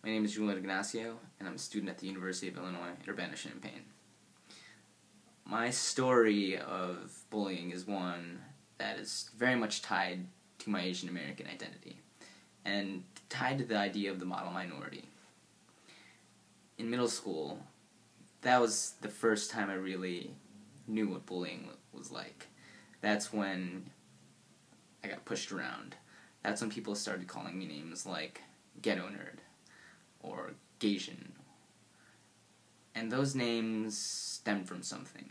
My name is Julian Ignacio, and I'm a student at the University of Illinois at Urbana-Champaign. My story of bullying is one that is very much tied to my Asian American identity, and tied to the idea of the model minority. In middle school, that was the first time I really knew what bullying was like. That's when I got pushed around. That's when people started calling me names like ghetto nerd or Gaysian. And those names stemmed from something.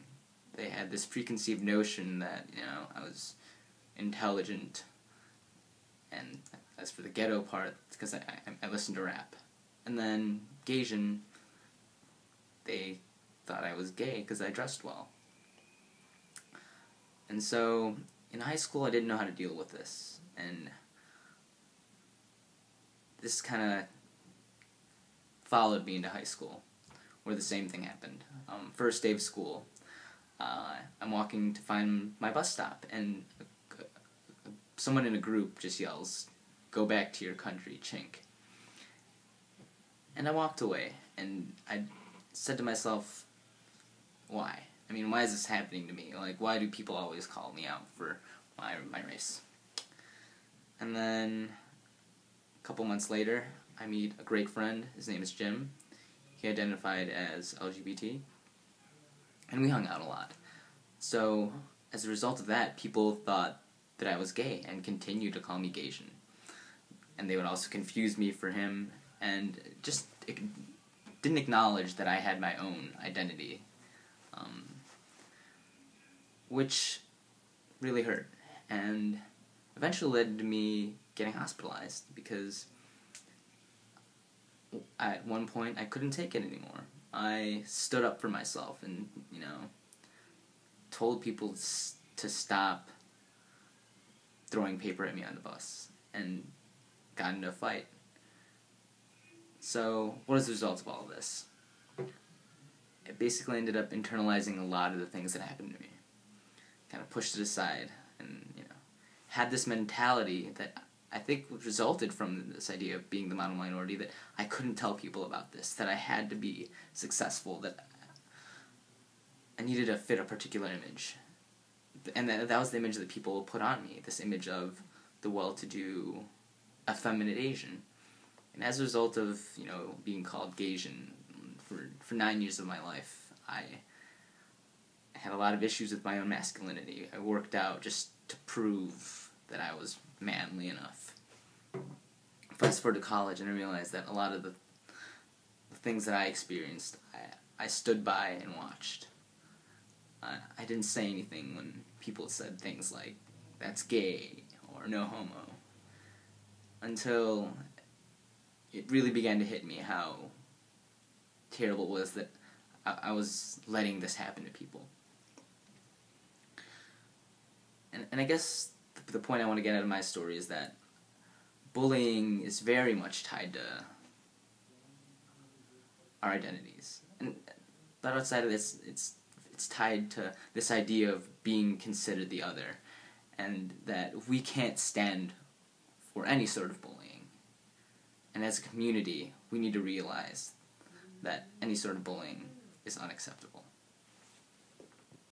They had this preconceived notion that, I was intelligent. And as for the ghetto part, it's because I listened to rap. And then Gaysian, they thought I was gay because I dressed well. And so, in high school, I didn't know how to deal with this. And this kind of followed me into high school, where the same thing happened. First day of school, I'm walking to find my bus stop, and someone in a group just yells, "Go back to your country, chink." And I walked away, and I said to myself, why? I mean, why is this happening to me? Like, why do people always call me out for my race? And then, a couple months later, I meet a great friend. His name is Jim. He identified as LGBT. And we hung out a lot. So, as a result of that, people thought that I was gay and continued to call me Gaysian. And they would also confuse me for him and just didn't acknowledge that I had my own identity. Which really hurt. And eventually led to me getting hospitalized because at one point I couldn't take it anymore. I stood up for myself and, told people to stop throwing paper at me on the bus and got into a fight. So, what is the result of all of this? It basically ended up internalizing a lot of the things that happened to me. Kind of pushed it aside and, had this mentality that I think resulted from this idea of being the model minority, that I couldn't tell people about this, that I had to be successful, that I needed to fit a particular image. And that was the image that people put on me, this image of the well-to-do, effeminate Asian. And as a result of, being called Gaysian for 9 years of my life, I had a lot of issues with my own masculinity. I worked out just to prove that I was manly enough. Fast forward to college, and I realized that a lot of the things that I experienced, I stood by and watched. I didn't say anything when people said things like, "That's gay," or "No homo," until it really began to hit me how terrible it was that I was letting this happen to people. And I guess the point I want to get out of my story is that bullying is very much tied to our identities. But outside of this, it's tied to this idea of being considered the other, and that we can't stand for any sort of bullying. And as a community, we need to realize that any sort of bullying is unacceptable.